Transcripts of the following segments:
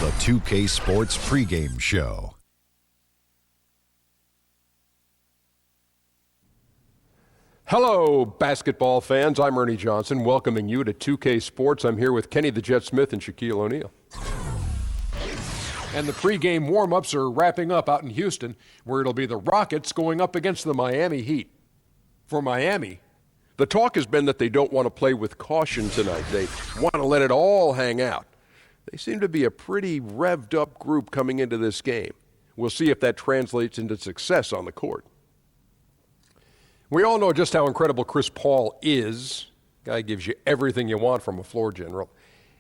The 2K Sports pregame show. Hello, basketball fans. I'm Ernie Johnson, welcoming you to 2K Sports. I'm here with Kenny the Jet Smith and Shaquille O'Neal. And the pregame warm-ups are wrapping up out in Houston, where it'll be the Rockets going up against the Miami Heat. For Miami, the talk has been that they don't want to play with caution tonight. They want to let it all hang out. They seem to be a pretty revved-up group coming into this game. We'll see if that translates into success on the court. We all know just how incredible Chris Paul is. Guy gives you everything you want from a floor general.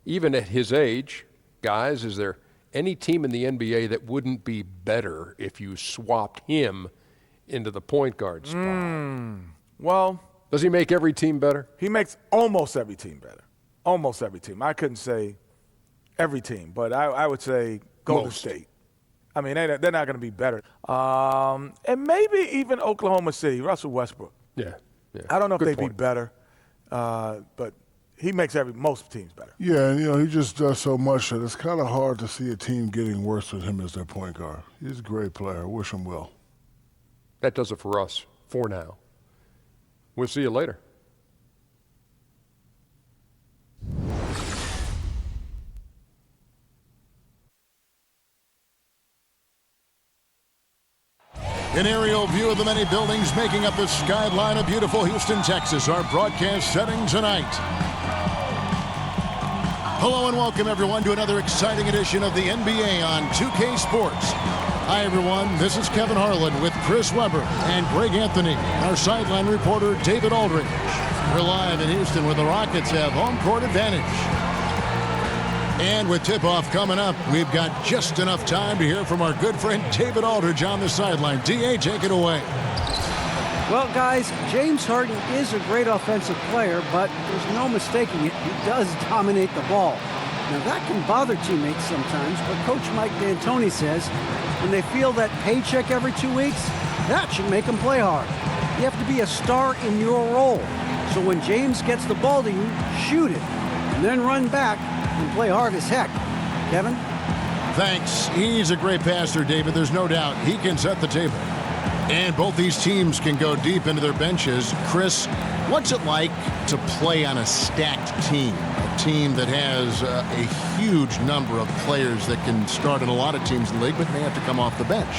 Even at his age, guys, is there any team in the NBA that wouldn't be better if you swapped him into the point guard spot? Well, does he make every team better? He makes almost every team better. Almost every team. I couldn't say every team, but I would say Golden State. I mean, they're not going to be better. And maybe even Oklahoma City, Russell Westbrook. Yeah. I don't know Good if they'd point. be better, but he makes most teams better. Yeah, and he just does so much that it's kind of hard to see a team getting worse with him as their point guard. He's a great player. Wish him well. That does it for us for now. We'll see you later. An aerial view of the many buildings making up the skyline of beautiful Houston, Texas. Our broadcast setting tonight. Hello and welcome everyone to another exciting edition of the NBA on 2K Sports. Hi everyone, this is Kevin Harlan with Chris Webber and Greg Anthony. Our sideline reporter David Aldridge. We're live in Houston where the Rockets have home court advantage. And with tip-off coming up, we've got just enough time to hear from our good friend David Aldridge on the sideline. D.A., take it away. Well, guys, James Harden is a great offensive player, but there's no mistaking it. He does dominate the ball. Now, that can bother teammates sometimes, but Coach Mike D'Antoni says when they feel that paycheck every 2 weeks, that should make them play hard. You have to be a star in your role. So when James gets the ball to you, shoot it, and then run back and play hard as heck. Kevin? Thanks. He's a great passer, David. There's no doubt he can set the table. And both these teams can go deep into their benches. Chris, what's it like to play on a stacked team? A team that has a huge number of players that can start in a lot of teams in the league, but may have to come off the bench.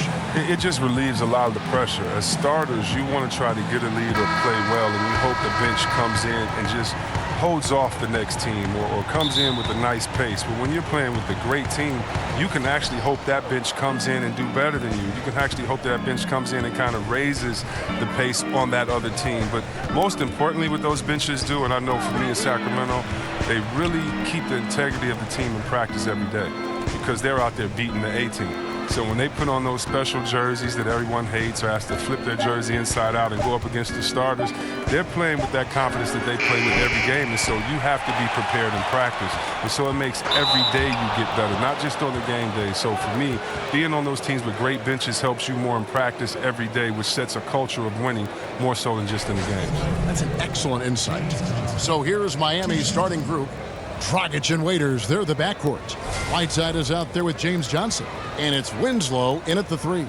It just relieves a lot of the pressure. As starters, you want to try to get a lead or play well, and you hope the bench comes in and just holds off the next team or comes in with a nice pace. But when you're playing with a great team, you can actually hope that bench comes in and do better than you. You can actually hope that bench comes in and kind of raises the pace on that other team. But most importantly, what those benches do, and I know for me in Sacramento, they really keep the integrity of the team in practice every day because they're out there beating the A team. So when they put on those special jerseys that everyone hates or has to flip their jersey inside out and go up against the starters, they're playing with that confidence that they play with every game. And so you have to be prepared in practice. And so it makes every day you get better, not just on the game day. So for me, being on those teams with great benches helps you more in practice every day, which sets a culture of winning more so than just in the games. That's an excellent insight. So here is Miami's starting group. Dragic and Waiters, they're the backcourt. Whiteside is out there with James Johnson. And it's Winslow in at the 3.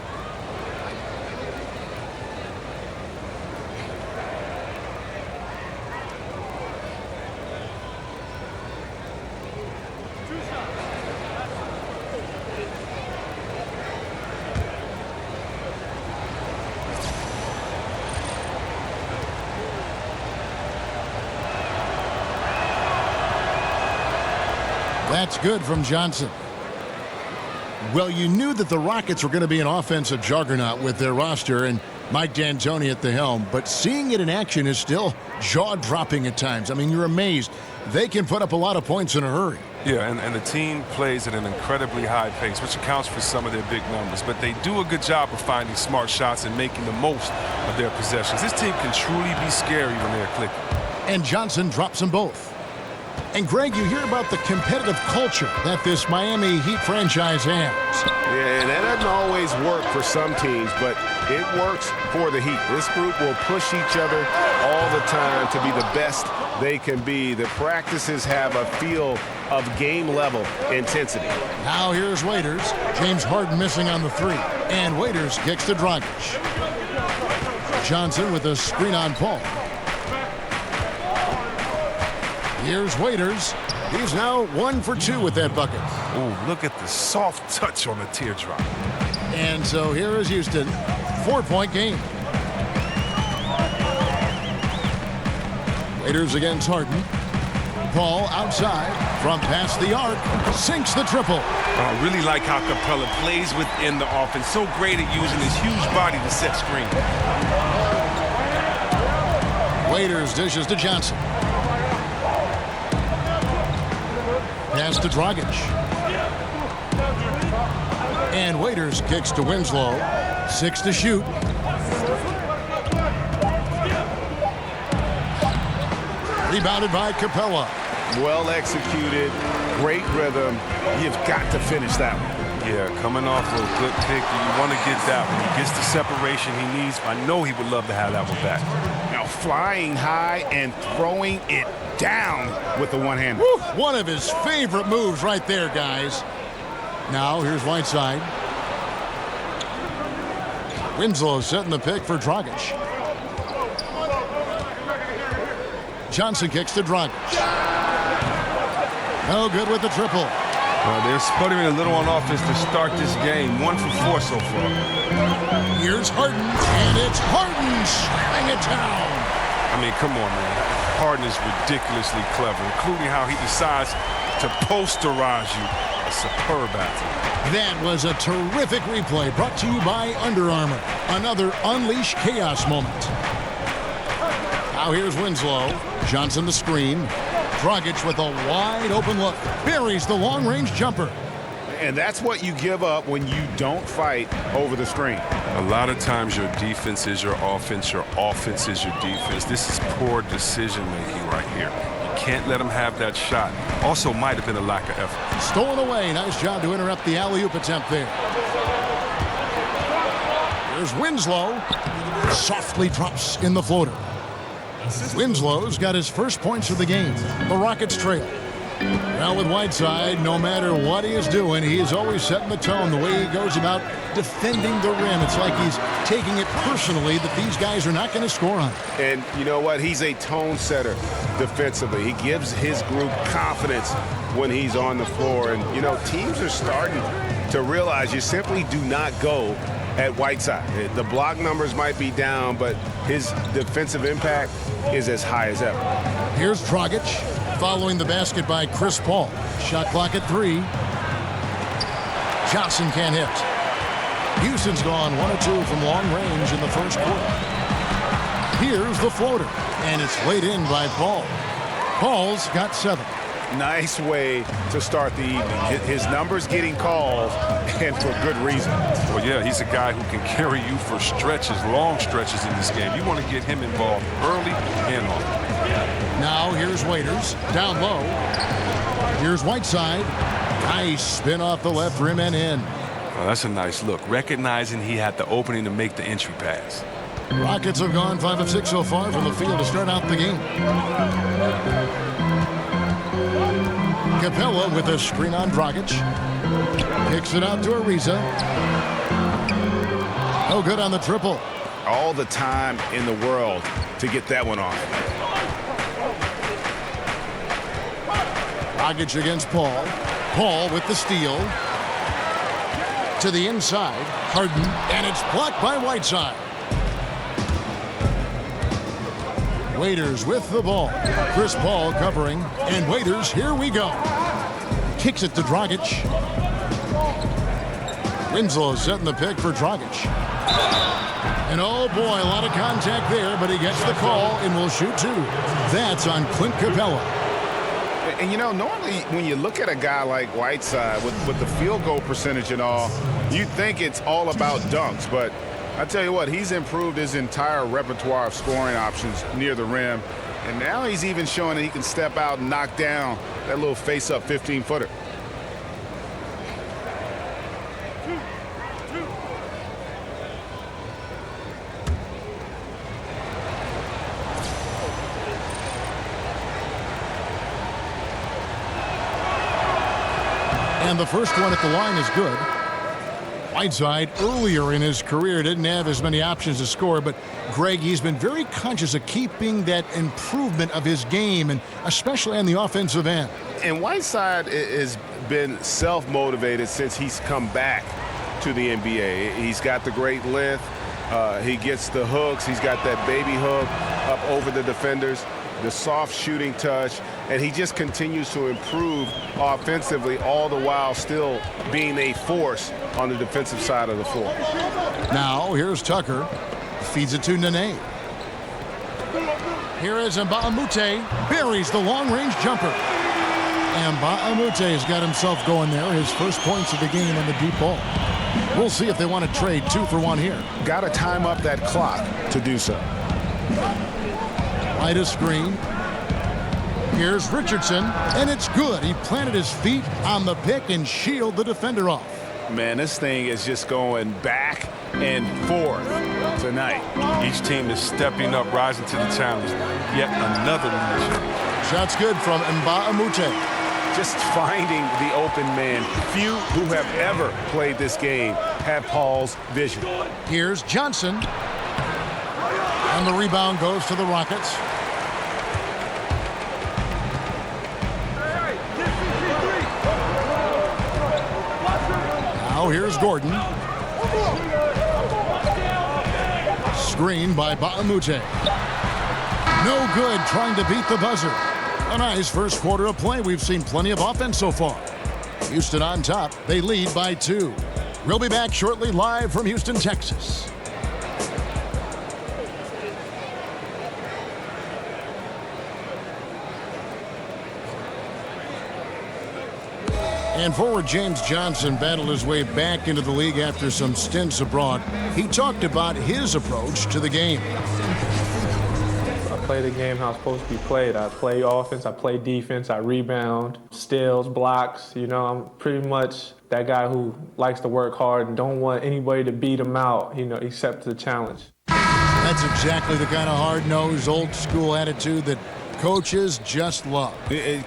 That's good from Johnson. Well, you knew that the Rockets were going to be an offensive juggernaut with their roster and Mike D'Antoni at the helm, but seeing it in action is still jaw-dropping at times. I mean, you're amazed. They can put up a lot of points in a hurry. Yeah, and the team plays at an incredibly high pace, which accounts for some of their big numbers. But they do a good job of finding smart shots and making the most of their possessions. This team can truly be scary when they're clicking. And Johnson drops them both. And Greg, you hear about the competitive culture that this Miami Heat franchise has. Yeah, and that doesn't always work for some teams, but it works for the Heat. This group will push each other all the time to be the best they can be. The practices have a feel of game-level intensity. Now here's Waiters. James Harden missing on the three. And Waiters kicks to Dragic. Johnson with a screen on Paul. Here's Waiters. He's now 1 for 2 with that bucket. Oh, look at the soft touch on the teardrop. And so here is Houston. 4-point game. Waiters against Harden. Paul outside from past the arc. Sinks the triple. I really like how Capella plays within the offense. So great at using his huge body to set screen. Waiters dishes to Johnson. Pass to Dragic. And Waiters kicks to Winslow. 6 to shoot. Rebounded by Capella. Well executed, great rhythm. You've got to finish that one. Yeah, coming off a good pick, you want to get that one. He gets the separation he needs. I know he would love to have that one back. Now flying high and throwing it down with the one-hander. One of his favorite moves right there, guys. Now here's Whiteside. Winslow setting the pick for Dragic. Johnson kicks to Dragic. No good with the triple. They're sputtering a little on offense to start this game. 1 for 4 so far. Here's Harden, and it's Harden slamming it down. I mean, come on, man. Harden is ridiculously clever, including how he decides to posterize you. A superb athlete. That was a terrific replay brought to you by Under Armour. Another Unleash Chaos moment. Now here's Winslow. Johnson the screen. Dragic with a wide open look. Buries the long-range jumper. And that's what you give up when you don't fight over the screen. A lot of times your defense is your offense is your defense. This is poor decision-making right here. You can't let him have that shot. Also might have been a lack of effort. Stolen away. Nice job to interrupt the alley-oop attempt there. Here's Winslow. Softly drops in the floater. Winslow's got his first points of the game. The Rockets trail. Well, with Whiteside, no matter what he is doing, he is always setting the tone the way he goes about defending the rim. It's like he's taking it personally that these guys are not going to score on. And you know what? He's a tone setter defensively. He gives his group confidence when he's on the floor. And, you know, teams are starting to realize you simply do not go at Whiteside. The block numbers might be down, but his defensive impact is as high as ever. Here's Dragic following the basket by Chris Paul. Shot clock at 3. Johnson can't hit. Houston's gone 1 or 2 from long range in the first quarter. Here's the floater, and it's laid in by Paul. Paul's got 7. Nice way to start the evening. His numbers getting called, and for good reason. Well, yeah, he's a guy who can carry you for stretches, long stretches in this game. You want to get him involved early and often. Now here's Waiters, down low. Here's Whiteside. Nice spin off the left rim and in. Well, that's a nice look, recognizing he had the opening to make the entry pass. Rockets have gone 5 of 6 so far from the field to start out the game. Capella with a screen on Dragic. Kicks it out to Ariza. No good on the triple. All the time in the world to get that one off. Dragic against Paul. Paul with the steal. To the inside. Harden. And it's blocked by Whiteside. Waiters with the ball. Chris Paul covering. And Waiters, here we go. Kicks it to Dragic. Winslow setting the pick for Dragic. And oh boy, a lot of contact there, but he gets the call and will shoot 2. That's on Clint Capella. And, you know, normally when you look at a guy like Whiteside with the field goal percentage and all, you think it's all about dunks. But I tell you what, he's improved his entire repertoire of scoring options near the rim. And now he's even showing that he can step out and knock down that little face-up 15-footer. And the first one at the line is good. Whiteside earlier in his career didn't have as many options to score, but Greg, he's been very conscious of keeping that improvement of his game, and especially on the offensive end. And Whiteside has been self-motivated since he's come back to the NBA. He's got the great length. He gets the hooks. He's got that baby hook up over the defenders, the soft shooting touch, and he just continues to improve offensively, all the while still being a force on the defensive side of the floor. Now, here's Tucker. Feeds it to Nene. Here is Mbamute. Buries the long-range jumper. Mbamute has got himself going there. His first points of the game on the deep ball. We'll see if they want to trade 2 for 1 here. Got to time up that clock to do so. Right a screen. Here's Richardson, and it's good. He planted his feet on the pick and shielded the defender off. Man, this thing is just going back and forth tonight. Each team is stepping up, rising to the challenge. Yet another leadership. Shot's good from Mbamute. Just finding the open man. Few who have ever played this game have Paul's vision. Here's Johnson. And the rebound goes to the Rockets. Now here's Gordon. Screen by Mbamute. No good trying to beat the buzzer. A nice first quarter of play. We've seen plenty of offense so far. Houston on top. They lead by 2. We'll be back shortly live from Houston, Texas. And forward James Johnson battled his way back into the league after some stints abroad. He talked about his approach to the game. I play the game how it's supposed to be played. I play offense, I play defense, I rebound, steals, blocks. You know, I'm pretty much that guy who likes to work hard and don't want anybody to beat him out, you know, except the challenge. That's exactly the kind of hard-nosed, old-school attitude that coaches just love.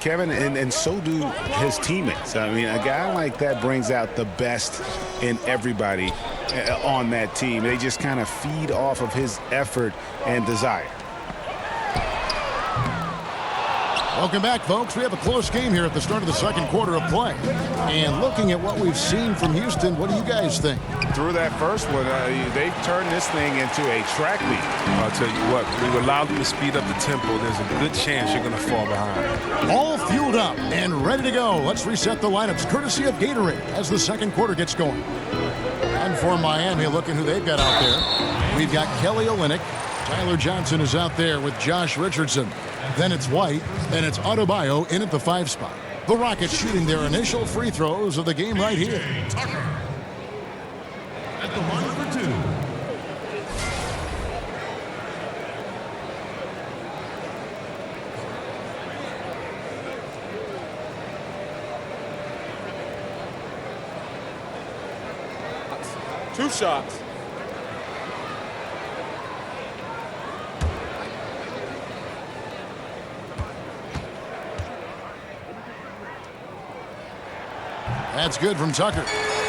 Kevin, and so do his teammates. I mean, a guy like that brings out the best in everybody on that team. They just kind of feed off of his effort and desire. Welcome back, folks. We have a close game here at the start of the second quarter of play. And looking at what we've seen from Houston, what do you guys think? Through that first one, they've turned this thing into a track meet. I'll tell you what, when you allow them to speed up the tempo, there's a good chance you're going to fall behind. All fueled up and ready to go. Let's reset the lineups courtesy of Gatorade as the second quarter gets going. And for Miami, looking who they've got out there. We've got Kelly Olynyk. Tyler Johnson is out there with Josh Richardson. Then it's White, and it's Adebayo in at the 5 spot. The Rockets shooting their initial free throws of the game right here. Tucker at the line for 2. Two shots. That's good from Tucker.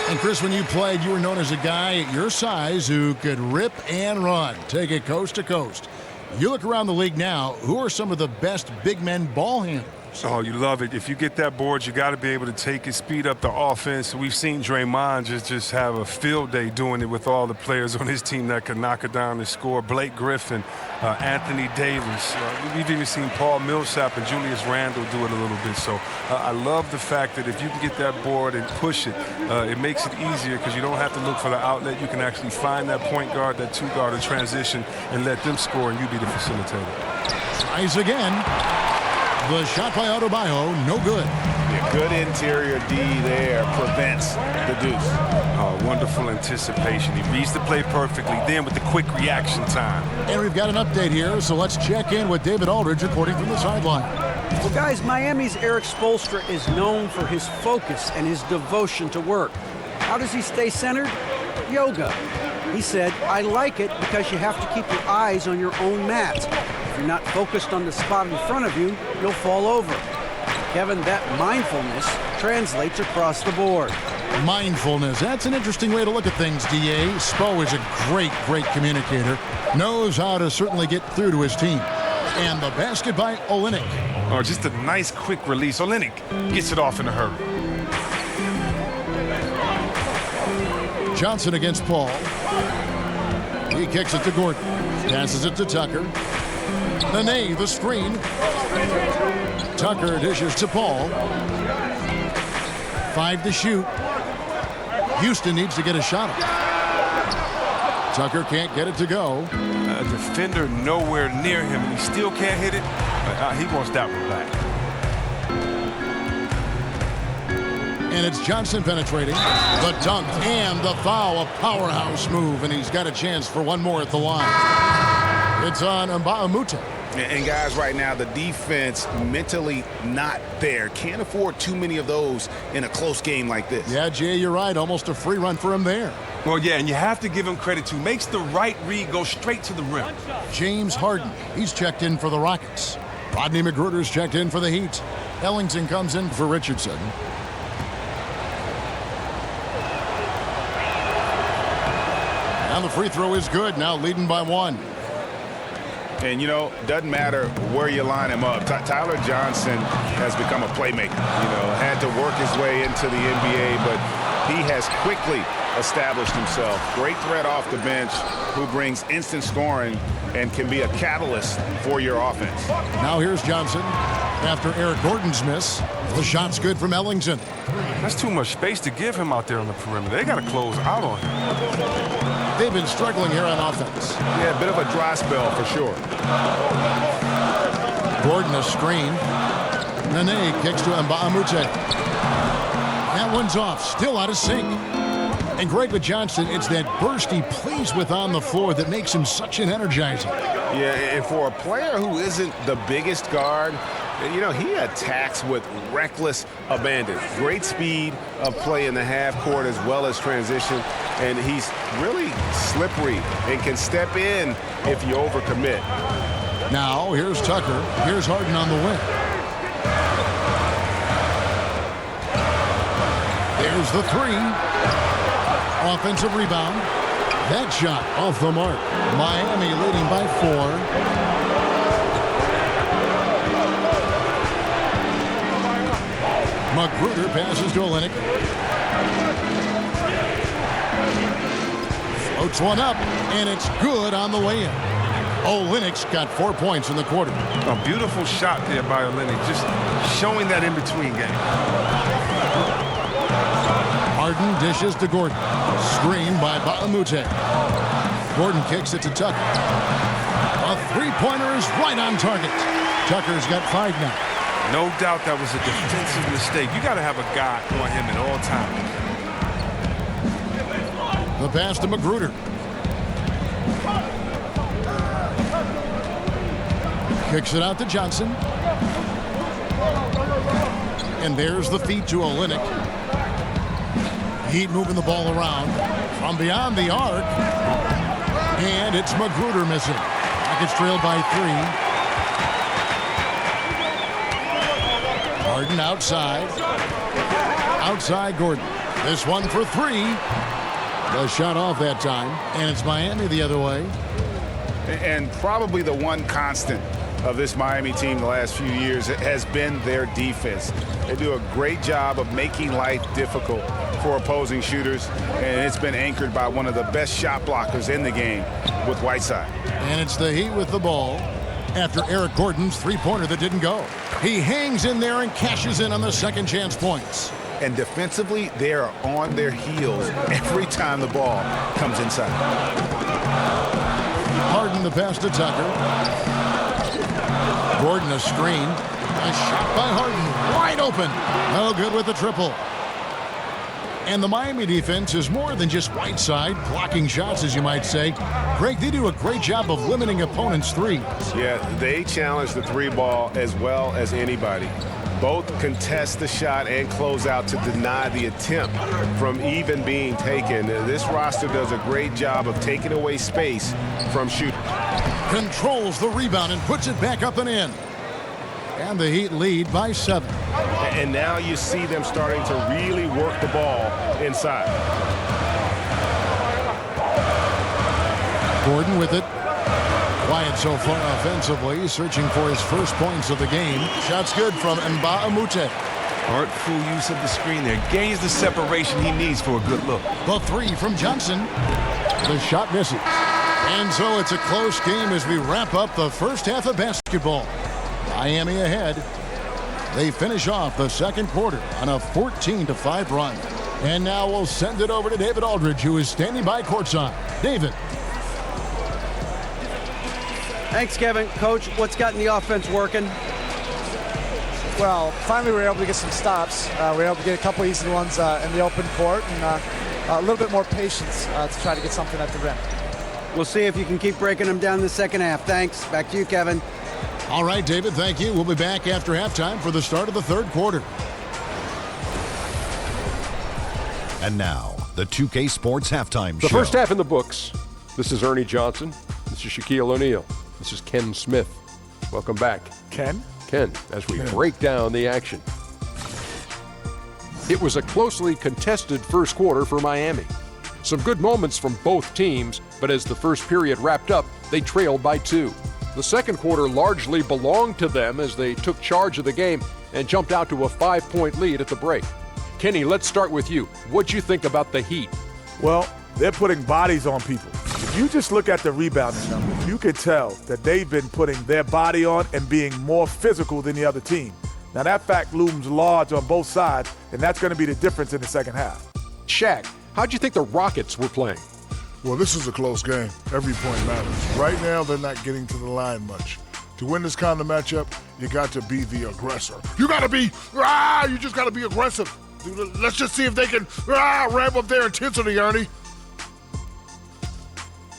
And Chris, when you played, you were known as a guy at your size who could rip and run, take it coast to coast. You look around the league now, who are some of the best big men ball handlers? Oh, you love it. If you get that board, you got to be able to take it, speed up the offense. We've seen Draymond just have a field day doing it with all the players on his team that could knock it down and score. Blake Griffin, Anthony Davis. We've even seen Paul Millsap and Julius Randle do it a little bit. So I love the fact that if you can get that board and push it, it makes it easier because you don't have to look for the outlet. You can actually find that point guard, that 2-guard in transition, and let them score, and you be the facilitator. Tries again. The shot by Adebayo, no good. Yeah, Good interior D there prevents the deuce. Wonderful anticipation. He reads the play perfectly, then with the quick reaction time. And we've got an update here, so let's check in with David Aldridge reporting from the sideline. Well, guys, Miami's Eric Spoelstra is known for his focus and his devotion to work. How does he stay centered? Yoga. He said, I like it because you have to keep your eyes on your own mat. If you're not focused on the spot in front of you, you'll fall over. Kevin, that mindfulness translates across the board. Mindfulness. That's an interesting way to look at things, D.A. Spo is a great communicator. Knows how to certainly get through to his team. And the basket by Olynyk. Oh, just a nice quick release. Olynyk gets it off in a hurry. Johnson against Paul. He kicks it to Gordon. Passes it to Tucker. Nene, the screen. Tucker dishes to Paul. 5 to shoot. Houston needs to get a shot up. Tucker can't get it to go. A defender nowhere near him, and he still can't hit it. He wants that one back. And it's Johnson penetrating. The dunk and the foul. A powerhouse move, and he's got a chance for one more at the line. It's on Mbah-a-Moute. And guys, right now, the defense mentally not there. Can't afford too many of those in a close game like this. Yeah, Jay, you're right. Almost a free run for him there. Well, yeah, and you have to give him credit, too. Makes the right read go straight to the rim. James Harden, he's checked in for the Rockets. Rodney McGruder's checked in for the Heat. Ellington comes in for Richardson. And the free throw is good, now leading by 1. And, you know, doesn't matter where you line him up. Tyler Johnson has become a playmaker. You know, had to work his way into the NBA, but he has quickly established himself. Great threat off the bench who brings instant scoring and can be a catalyst for your offense. Now here's Johnson after Eric Gordon's miss. The shot's good from Ellington. That's too much space to give him out there on the perimeter. They got to close out on him. They've been struggling here on offense. Yeah, a bit of a dry spell for sure. Gordon a screen. Nene kicks to Mbah-a-Moute. That one's off, still out of sync. And Greg with Johnson, it's that burst he plays with on the floor that makes him such an energizer. Yeah, and for a player who isn't the biggest guard, you know, he attacks with reckless abandon. Great speed of play in the half court as well as transition. And he's really slippery and can step in if you overcommit. Now, here's Tucker. Here's Harden on the wing. There's the 3. Offensive rebound. That shot off the mark. Miami leading by 4. McGruder passes to Olynyk. Floats one up, and it's good on the way in. Olynyk's got 4 points in the quarter. A beautiful shot there by Olynyk, just showing that in-between game. Harden dishes to Gordon. Screen by Mbah-a-Moute. Gordon kicks it to Tucker. A three-pointer is right on target. Tucker's got 5 now. No doubt that was a defensive mistake. You got to have a guy on him at all times. The pass to McGruder. Kicks it out to Johnson. And there's the feed to Olynyk. Heat moving the ball around from beyond the arc. And it's McGruder missing. Rockets trailed by 3. Harden outside. Outside Gordon. This one for 3. The shot off that time. And it's Miami the other way. And probably the one constant of this Miami team the last few years has been their defense. They do a great job of making life difficult for opposing shooters, and it's been anchored by one of the best shot blockers in the game with Whiteside. And it's the Heat with the ball after Eric Gordon's three-pointer that didn't go. He hangs in there and cashes in on the second chance points. And defensively, they are on their heels every time the ball comes inside. Harden the pass to Tucker. Gordon a screen. A shot by Harden. Wide open. No good with the triple. And the Miami defense is more than just Whiteside, blocking shots, as you might say. Greg, they do a great job of limiting opponents' threes. Yeah, they challenge the three ball as well as anybody. Both contest the shot and close out to deny the attempt from even being taken. This roster does a great job of taking away space from shooting. Controls the rebound and puts it back up and in. And the Heat lead by 7. And now you see them starting to really work the ball inside. Gordon with it. Quiet so far offensively, searching for his first points of the game. Shot's good from Mbah a Moute. Artful use of the screen there. Gains the separation he needs for a good look. The three from Johnson. The shot misses. And so it's a close game as we wrap up the first half of basketball. Miami ahead. They finish off the second quarter on a 14-5 run. And now we'll send it over to David Aldridge, who is standing by courtside. David. Thanks, Kevin. Coach, what's gotten the offense working? Well, finally we were able to get some stops. We were able to get a couple easy ones in the open court and a little bit more patience to try to get something at the rim. We'll see if you can keep breaking them down in the second half. Thanks. Back to you, Kevin. All right, David, thank you. We'll be back after halftime for the start of the third quarter. And now, the 2K Sports Halftime Show. The first half in the books. This is Ernie Johnson. This is Shaquille O'Neal. This is Ken Smith. Welcome back. Ken, as we break down the action. It was a closely contested first quarter for Miami. Some good moments from both teams, but as the first period wrapped up, they trailed by 2. The second quarter largely belonged to them as they took charge of the game and jumped out to a 5-point lead at the break. Kenny, let's start with you. What'd you think about the Heat? well, they're putting bodies on people. If you just look at the rebounding numbers, you can tell that they've been putting their body on and being more physical than the other team. Now, that fact looms large on both sides, and that's going to be the difference in the second half. Shaq, how'd you think the Rockets were playing? Well, this is a close game. Every point matters. Right now, they're not getting to the line much. To win this kind of matchup, you got to be the aggressor. You got to be, you just got to be aggressive. Let's just see if they can ramp up their intensity, Ernie.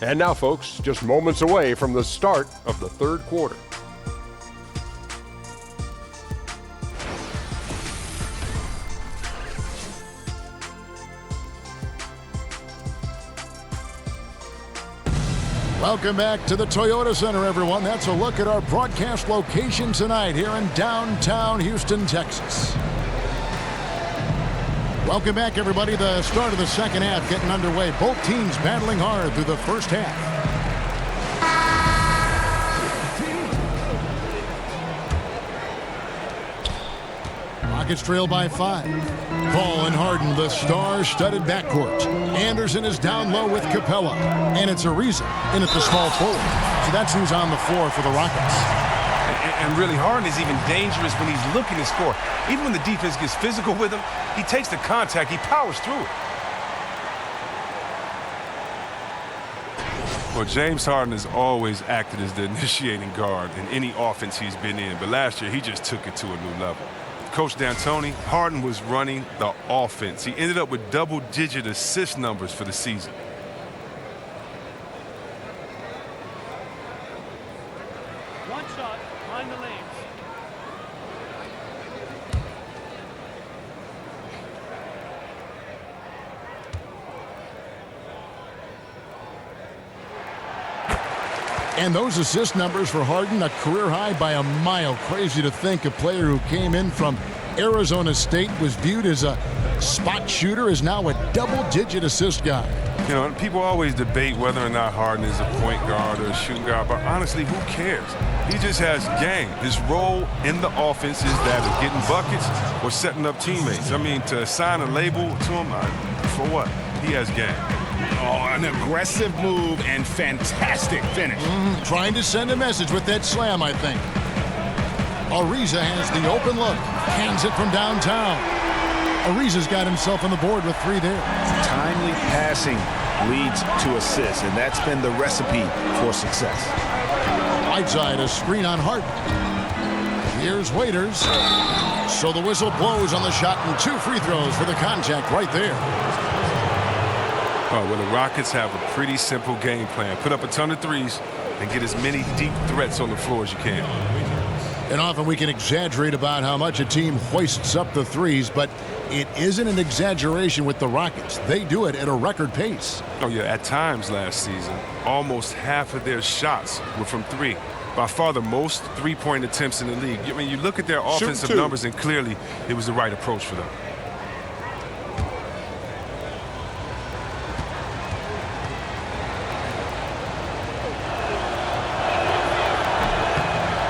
And now, folks, just moments away from the start of the third quarter. Welcome back to the Toyota Center, everyone. That's a look at our broadcast location tonight here in downtown Houston, Texas. Welcome back, everybody. The start of the second half getting underway. Both teams battling hard through the first half. Rockets trail by 5. Paul and Harden, the star-studded backcourt. Anderson is down low with Capella. And it's Ariza in at the small forward. So that's who's on the floor for the Rockets. And really, Harden is even dangerous when he's looking to score. Even when the defense gets physical with him, he takes the contact, he powers through it. Well, James Harden has always acted as the initiating guard in any offense he's been in, but last year he just took it to a new level. Coach D'Antoni, Harden was running the offense. He ended up with double-digit assist numbers for the season. One shot, behind the lanes. And those assist numbers for Harden, a career high by a mile. Crazy to think a player who came in from Arizona State was viewed as a spot shooter is now a double-digit assist guy. You know, people always debate whether or not Harden is a point guard or a shooting guard, but honestly, who cares? He just has game. His role in the offense is that of getting buckets or setting up teammates. I mean, to assign a label to him, for what? He has game. Oh, an aggressive move and fantastic finish. Trying to send a message with that slam, I think. Ariza has the open look. Hands it from downtown. Ariza's got himself on the board with 3 there. Timely passing leads to assists, and that's been the recipe for success. Right side, a screen on Harden. Here's Waiters. So the whistle blows on the shot, and 2 free throws for the contact right there. Well, the Rockets have a pretty simple game plan. Put up a ton of threes and get as many deep threats on the floor as you can. And often we can exaggerate about how much a team hoists up the threes, but it isn't an exaggeration with the Rockets. They do it at a record pace. Oh, yeah, at times last season, almost half of their shots were from 3. By far the most three-point attempts in the league. I mean, you look at their offensive numbers, and clearly it was the right approach for them.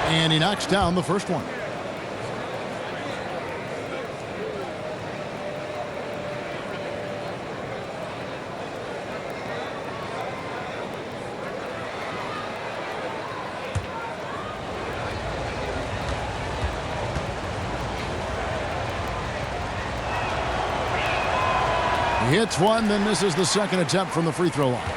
And he knocks down the first one. He hits one, then misses the second attempt from the free throw line.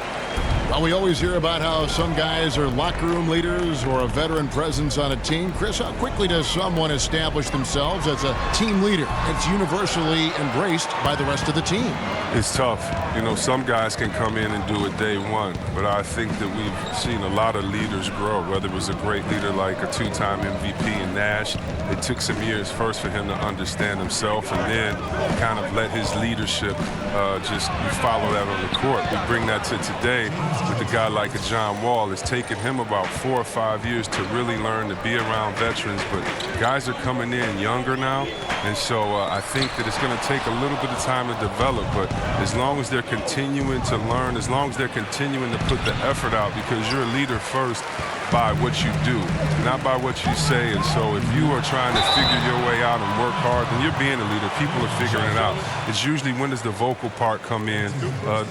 Well, we always hear about how some guys are locker room leaders or a veteran presence on a team. Chris, how quickly does someone establish themselves as a team leader? It's universally embraced by the rest of the team. It's tough. You know, some guys can come in and do it day one, but I think that we've seen a lot of leaders grow, whether it was a great leader like a 2-time MVP in Nash. It took some years first for him to understand himself, and then kind of let his leadership just follow that on the court. We bring that to today with a guy like a John Wall. It's taken him about 4 or 5 years to really learn to be around veterans, but guys are coming in younger now, and so I think that it's going to take a little bit of time to develop, but as long as they're continuing to learn, as long as they're continuing to put the effort out, because you're a leader first by what you do, not by what you say. And so if you are trying to figure your way out and work hard, then you're being a leader. People are figuring it out. It's usually when does the vocal part come in,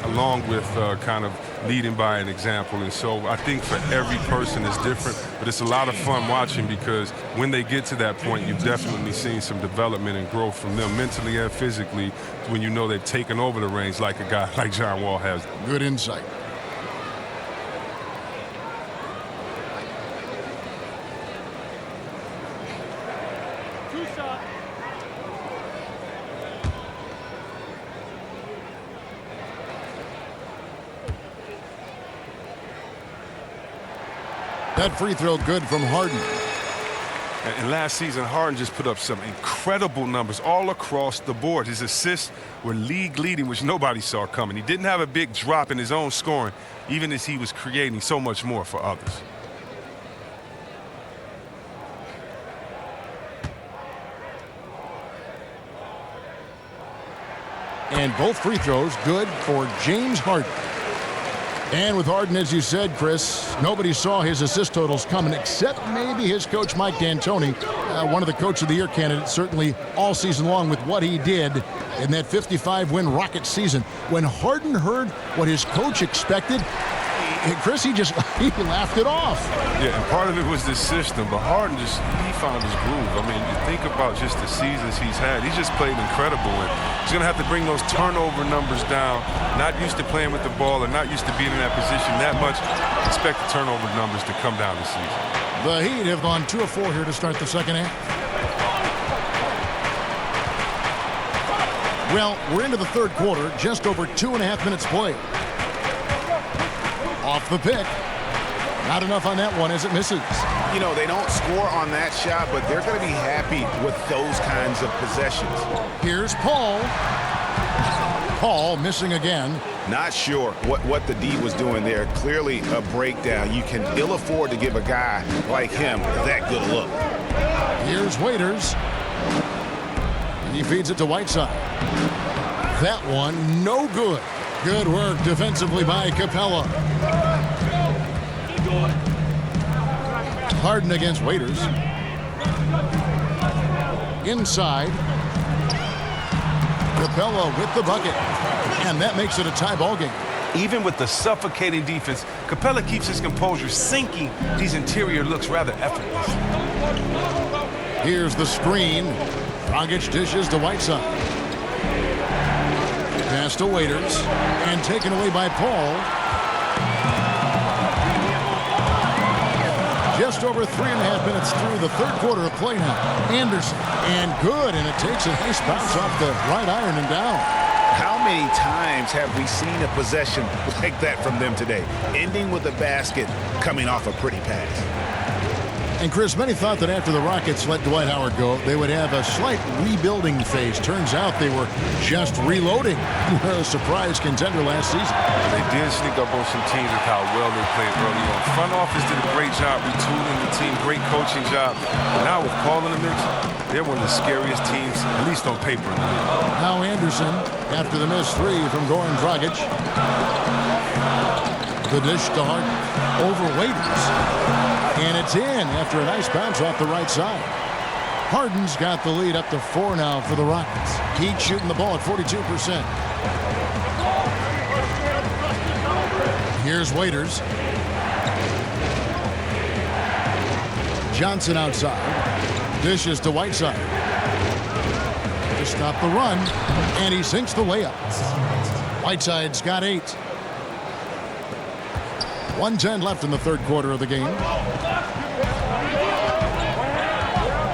along with kind of leading by an example. And so I think for every person it's different, but it's a lot of fun watching, because when they get to that point, you've definitely seen some development and growth from them mentally and physically when you know they've taken over the reins like a guy like John Wall has. Good insight. That free throw good from Harden. And last season, Harden just put up some incredible numbers all across the board. His assists were league leading, which nobody saw coming. He didn't have a big drop in his own scoring, even as he was creating so much more for others. And both free throws good for James Harden. And with Harden, as you said, Chris, nobody saw his assist totals coming except maybe his coach, Mike D'Antoni, one of the Coach of the Year candidates, certainly all season long with what he did in that 55-win Rockets season. When Harden heard what his coach expected, Chris, he laughed it off. Yeah, and part of it was the system, but Harden he found his groove. I mean, you think about just the seasons he's had. He's just played incredible, and he's going to have to bring those turnover numbers down. Not used to playing with the ball and not used to being in that position that much. Expect the turnover numbers to come down this season. The Heat have gone 2 of 4 here to start the second half. Well, we're into the third quarter, just over 2.5 minutes played. Off the pick. Not enough on that one as it misses. You know, they don't score on that shot, but they're going to be happy with those kinds of possessions. Here's Paul. Paul missing again. Not sure what the D was doing there. Clearly a breakdown. You can ill afford to give a guy like him that good a look. Here's Waiters. He feeds it to Whiteside. That one, no good. Good work defensively by Capella. Harden against Waiters. Inside. Capella with the bucket. And that makes it a tie ball game. Even with the suffocating defense, Capella keeps his composure, sinking these interior looks rather effortless. Here's the screen. Dragic dishes to Whiteside. Pass to Waiters. And taken away by Paul. Just over 3.5 minutes through the third quarter of play now. Anderson, and good, and it takes a nice bounce off the right iron and down. How many times have we seen a possession like that from them today, ending with a basket coming off a pretty pass? And Chris, many thought that after the Rockets let Dwight Howard go, they would have a slight rebuilding phase. Turns out they were just reloading. A surprise contender last season. They did sneak up on some teams with how well they played early on. Front office did a great job retooling the team, great coaching job. But now with Paul in the mix, they're one of the scariest teams, at least on paper. Now Anderson, after the missed three from Goran Dragic. The dish to Harden over Waiters. And it's in after a nice bounce off the right side. Harden's got the lead up to 4 now for the Rockets. Heat shooting the ball at 42%. Here's Waiters. Johnson outside. Dishes to Whiteside. To stop the run. And he sinks the layup. Whiteside's got 8. 1:10 left in the third quarter of the game.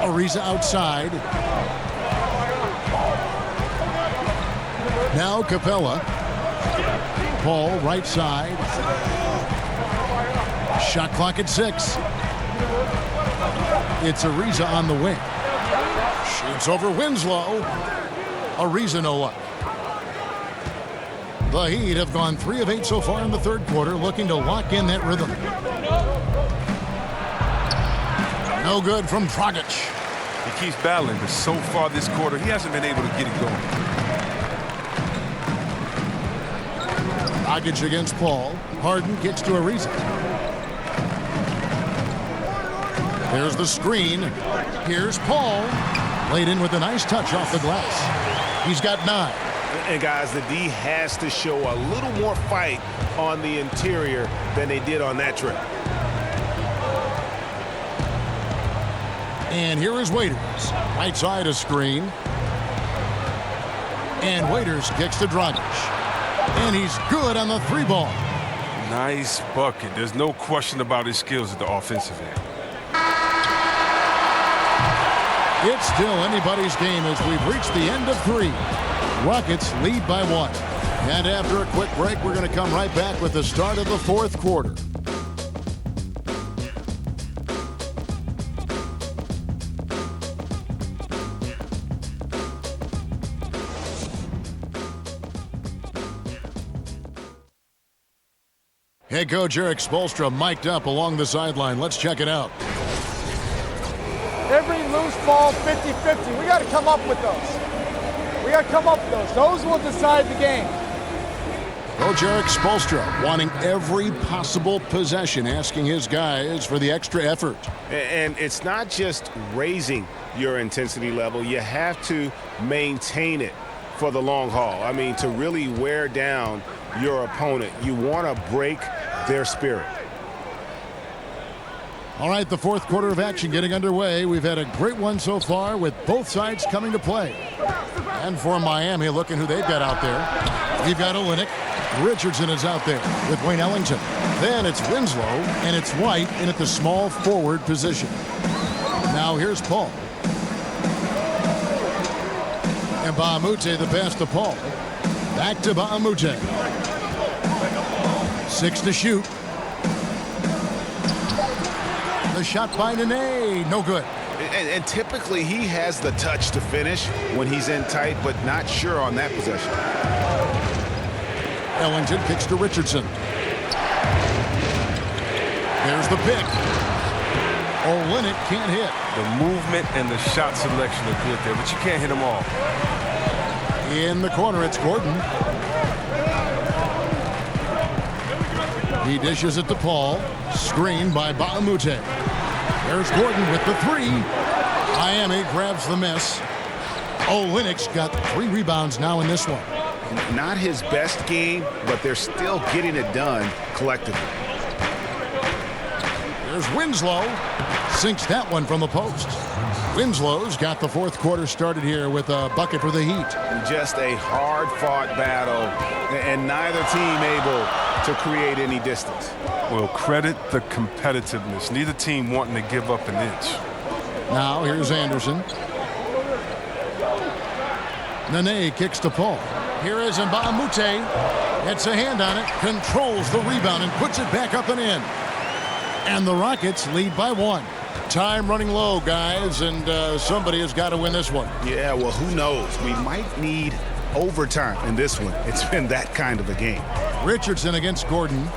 Ariza outside. Now Capella. Paul right side. Shot clock at 6. It's Ariza on the wing. Shoots over Winslow. Ariza no luck. The Heat have gone 3 of 8 so far in the third quarter, looking to lock in that rhythm. No good from Dragic. He keeps battling, but so far this quarter, he hasn't been able to get it going. Dragic against Paul. Harden gets to Ariza. There's the screen. Here's Paul. Laid in with a nice touch off the glass. He's got 9. And guys, the D has to show a little more fight on the interior than they did on that trip. And here is Waiters. Right side a screen. And Waiters kicks to Dragic. And he's good on the 3 ball. Nice bucket. There's no question about his skills at the offensive end. It's still anybody's game as we've reached the end of 3. Rockets lead by 1. And after a quick break, we're going to come right back with the start of the fourth quarter. Head coach Erik Spoelstra mic'd up along the sideline. Let's check it out. Every loose ball, 50-50. We got to come up with those. We got to come up with those. Those will decide the game. Coach Erik Spoelstra wanting every possible possession, asking his guys for the extra effort. And it's not just raising your intensity level. You have to maintain it for the long haul. I mean, to really wear down your opponent, you want to break their spirit. All right, the fourth quarter of action getting underway. We've had a great one so far with both sides coming to play. And for Miami, looking who they've got out there. You've got Olynyk. Richardson is out there with Wayne Ellington. Then it's Winslow, and it's White in at the small forward position. Now here's Paul. And Bahamute the pass to Paul. Back to Bahamute. 6 to shoot. The shot by Nene, no good. And typically he has the touch to finish when he's in tight, but not sure on that possession. Ellington kicks to Richardson. There's the pick. Olynyk can't hit. The movement and the shot selection are good there, but you can't hit them all. In the corner, it's Gordon. He dishes it to Paul. Screened by Bahamute. There's Gordon with the 3. Miami grabs the miss. Olynyk's got 3 rebounds now in this one. Not his best game, but they're still getting it done collectively. There's Winslow. Sinks that one from the post. Winslow's got the fourth quarter started here with a bucket for the Heat. Just a hard-fought battle, and neither team able to create any distance. Well, credit the competitiveness. Neither team wanting to give up an inch. Now here's Anderson. Nene kicks to Paul. Here is Mbah a Moute. Gets a hand on it, controls the rebound, and puts it back up and in. And the Rockets lead by 1. Time running low, guys, and somebody has got to win this one. Yeah, well, who knows? We might need overtime in this one. It's been that kind of a game. Richardson against Gordon.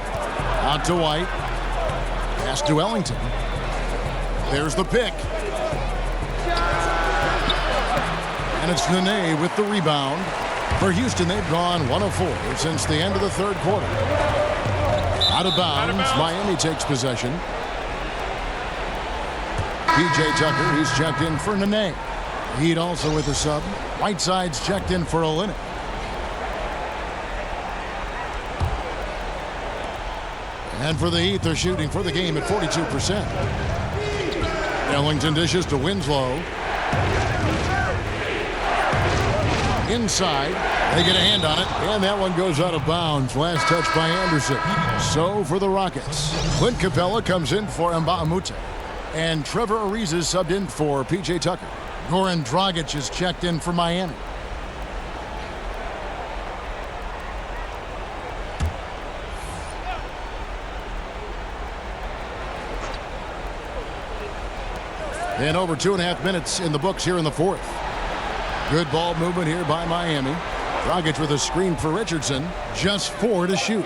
Out to White. Pass to Ellington. There's the pick. And it's Nene with the rebound. For Houston, they've gone 1 of 4 since the end of the third quarter. Out of bounds. Miami takes possession. P.J. Tucker, he's checked in for Nene. Heat also with a sub. Whiteside's checked in for Olynyk. And for the Heat, they're shooting for the game at 42%. Ellington dishes to Winslow. Inside, they get a hand on it, and that one goes out of bounds. Last touch by Anderson. So for the Rockets, Clint Capella comes in for Mbah a Moute. And Trevor Ariza is subbed in for P.J. Tucker. Goran Dragic is checked in for Miami. And over 2.5 minutes in the books here in the fourth. Good ball movement here by Miami. Dragic with a screen for Richardson. Just 4 to shoot.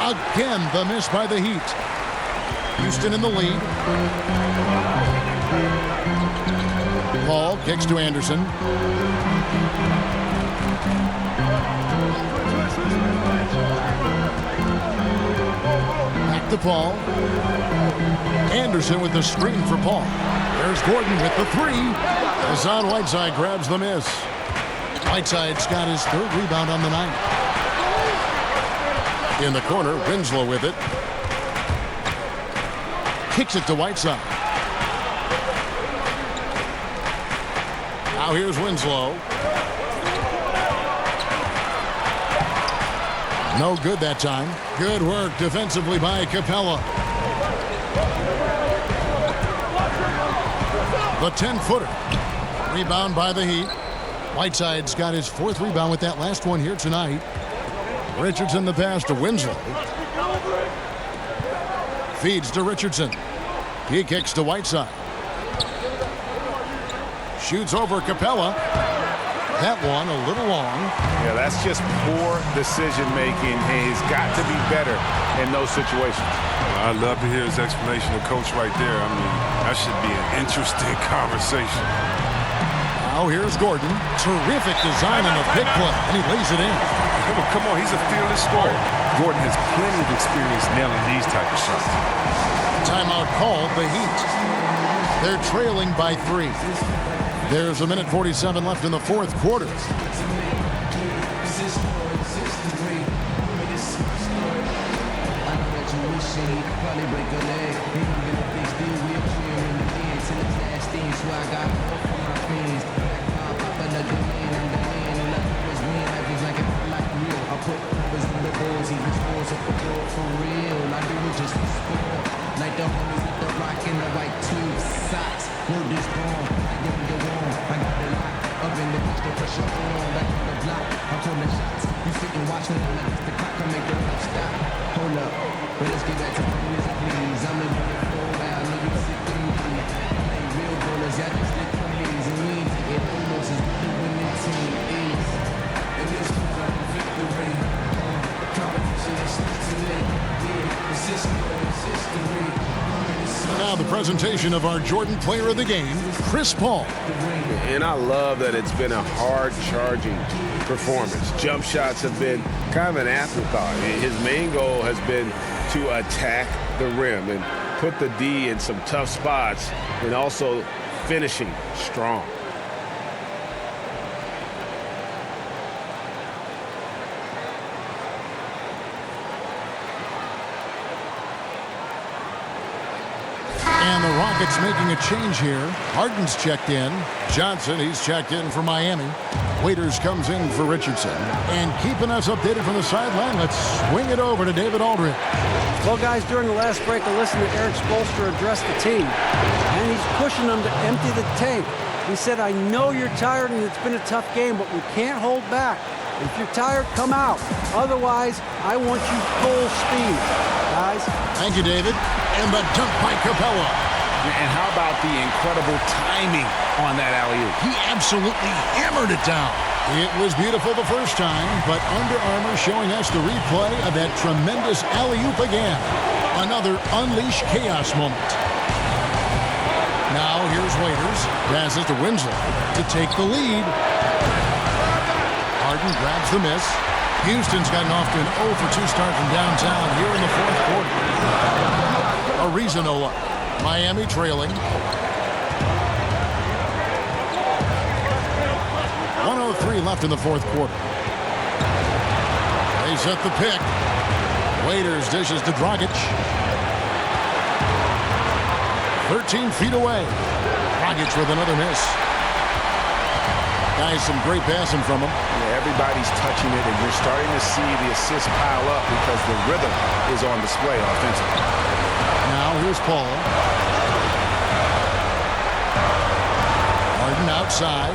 Again, the miss by the Heat. Houston in the lead. Paul kicks to Anderson. Back to Paul. Anderson with the screen for Paul. There's Gordon with the 3. Hassan Whiteside grabs the miss. Whiteside's got his 3rd rebound on the night. In the corner, Winslow with it. Kicks it to Whiteside. Now here's Winslow. No good that time. Good work defensively by Capella. The 10-footer. Rebound by the Heat. Whiteside's got his 4th rebound with that last one here tonight. Richardson the pass to Winslow. Feeds to Richardson. He kicks to Whiteside. Shoots over Capella. That one a little long. Yeah, that's just poor decision-making. He's got to be better in those situations. I'd love to hear his explanation of Coach right there. I mean, that should be an interesting conversation. Now here's Gordon. Terrific design on the pick play, and he lays it in. Come on, he's a fearless scorer. Gordon has plenty of experience nailing these type of shots. Timeout called the Heat. They're trailing by 3. There's 1:47 left in the fourth quarter. Now the presentation of our Jordan Player of the Game, Chris Paul. And I love that it's been a hard-charging performance. Jump shots have been kind of an afterthought. His main goal has been to attack the rim and put the D in some tough spots and also finishing strong. And the Rockets making a change here. Harden's checked in. Johnson, he's checked in for Miami. Waiters comes in for Richardson. And keeping us updated from the sideline, let's swing it over to David Aldridge. Well, guys, during the last break, I listened to Eric Spoelstra address the team. And he's pushing them to empty the tank. He said, I know you're tired and it's been a tough game, but we can't hold back. If you're tired, come out. Otherwise, I want you full speed. Guys. Thank you, David. And the dunk by Capella. And how about the incredible timing on that alley-oop? He absolutely hammered it down. It was beautiful the first time, but Under Armour showing us the replay of that tremendous alley-oop again. Another unleash chaos moment. Now here's Waiters. Passes to Winslow to take the lead. Harden grabs the miss. Houston's gotten off to an 0 for 2 start from downtown here in the fourth quarter. Ariza no luck. Miami trailing. 1:03 left in the fourth quarter. They set the pick. Waiters dishes to Dragic. 13 feet away. Dragic with another miss. Guys, some great passing from him. Yeah, everybody's touching it, and you're starting to see the assists pile up because the rhythm is on display offensively. Now here's Paul. Harden outside.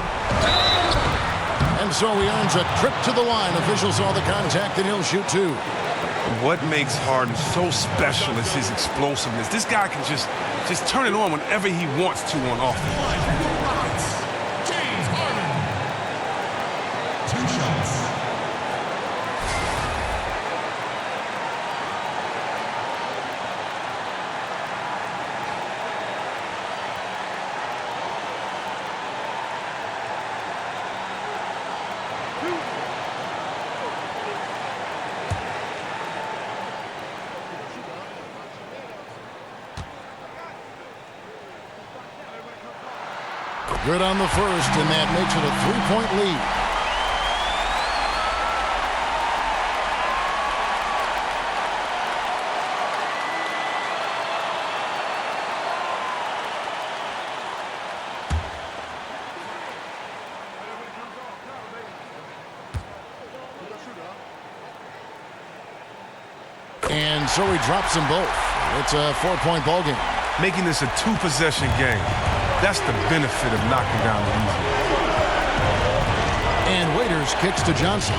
And so he earns a trip to the line. Officials saw the contact, and he'll shoot 2. What makes Harden so special is his explosiveness. This guy can just turn it on whenever he wants to on offense. Good on the first, and that makes it a 3-point lead. And so he drops them both. It's a 4-point ball game. Making this a 2-possession game. That's the benefit of knocking down the easy. And Waiters kicks to Johnson.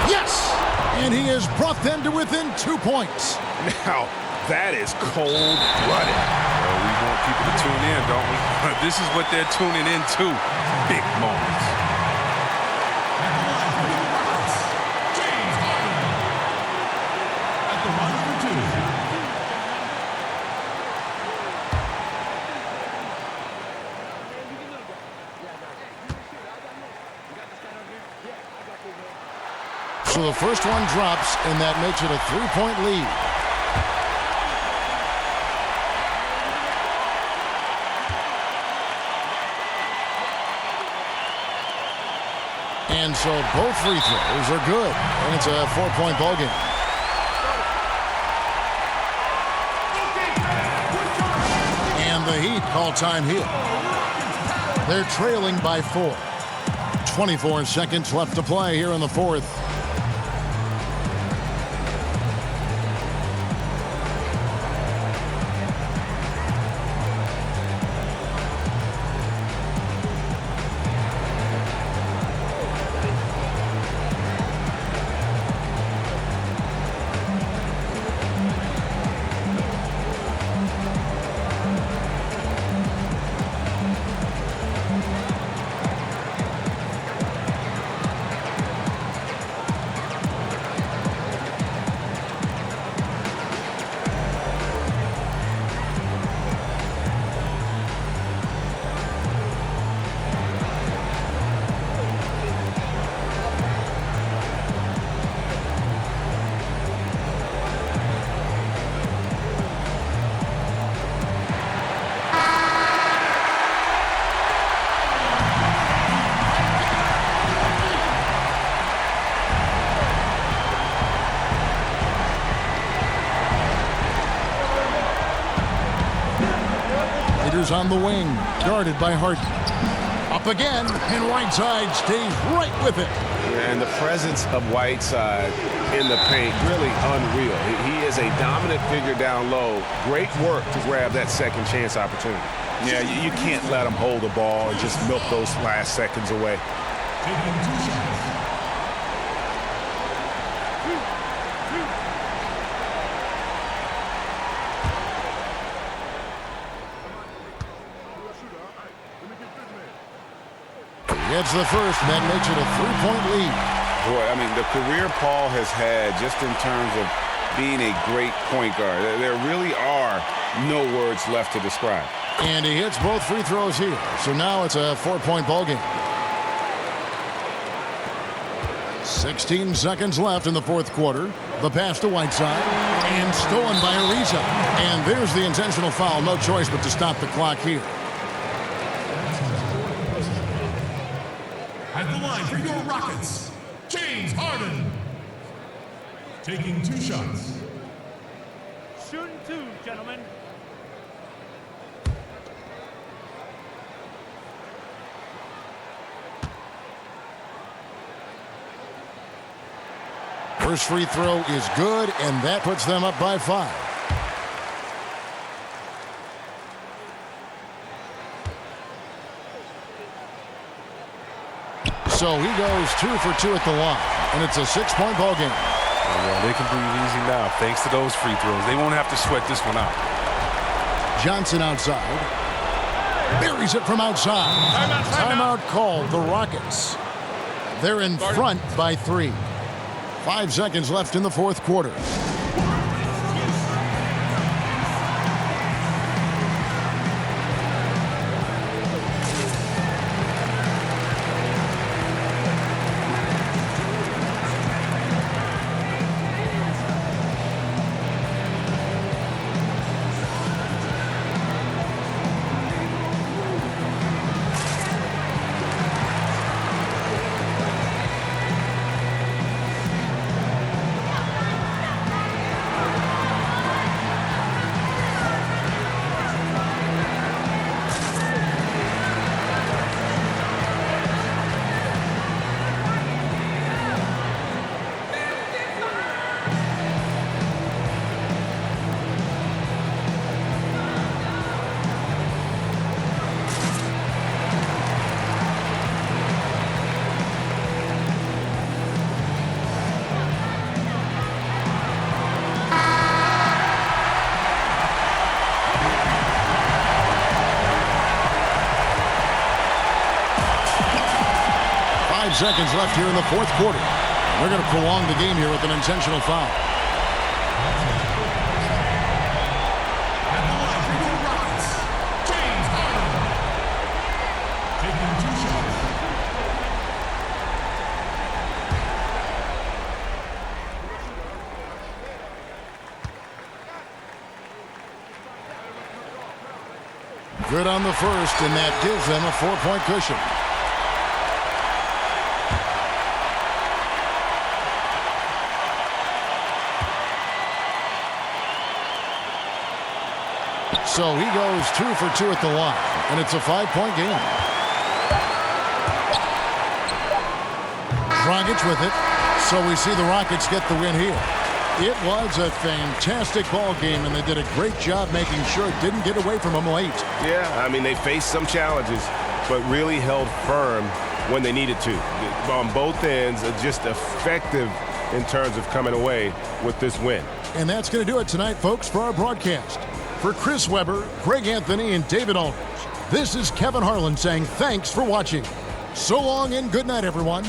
Yes! And he has brought them to within 2 points. Now, that is cold-blooded. Well, we want people to tune in, don't we? This is what they're tuning into. Big moments. So the first one drops, and that makes it a 3-point lead. And so both free throws are good, and it's a 4-point ball game. And the Heat call time here. They're trailing by 4. 24 seconds left to play here in the fourth. Rogers on the wing, guarded by Harden. Up again, and Whiteside stays right with it. And the presence of Whiteside in the paint, really unreal. He is a dominant figure down low. Great work to grab that second chance opportunity. Yeah, you can't let him hold the ball and just milk those last seconds away. Taking 2 shots. Gets the first, and that makes it a 3-point lead. Boy, I mean, the career Paul has had just in terms of being a great point guard. There really are no words left to describe. And he hits both free throws here. So now it's a 4-point ball game. 16 seconds left in the fourth quarter. The pass to Whiteside. And stolen by Ariza. And there's the intentional foul. No choice but to stop the clock here. At the line for your Rockets, James Harden. Taking 2 shots. Shooting 2, gentlemen. First free throw is good, and that puts them up by 5. So he goes 2 for 2 at the line, and it's a 6-point ball game. Yeah, they can breathe easy now thanks to those free throws. They won't have to sweat this one out. Johnson outside. Buries it from outside. Timeout called, the Rockets. They're in front by 3. 5 seconds left in the fourth quarter. Seconds left here in the fourth quarter. They're going to prolong the game here with an intentional foul. At the line for your Rockets, James Harden. Taking 2 shots. Good on the first, and that gives them a 4-point cushion. So he goes 2 for 2 at the line, and it's a 5-point game. Dragic with it. So we see the Rockets get the win here. It was a fantastic ball game, and they did a great job making sure it didn't get away from them late. Yeah, I mean, they faced some challenges, but really held firm when they needed to. On both ends, just effective in terms of coming away with this win. And that's going to do it tonight, folks, for our broadcast. For Chris Webber, Greg Anthony, and David Aldridge, this is Kevin Harlan saying thanks for watching. So long and good night, everyone.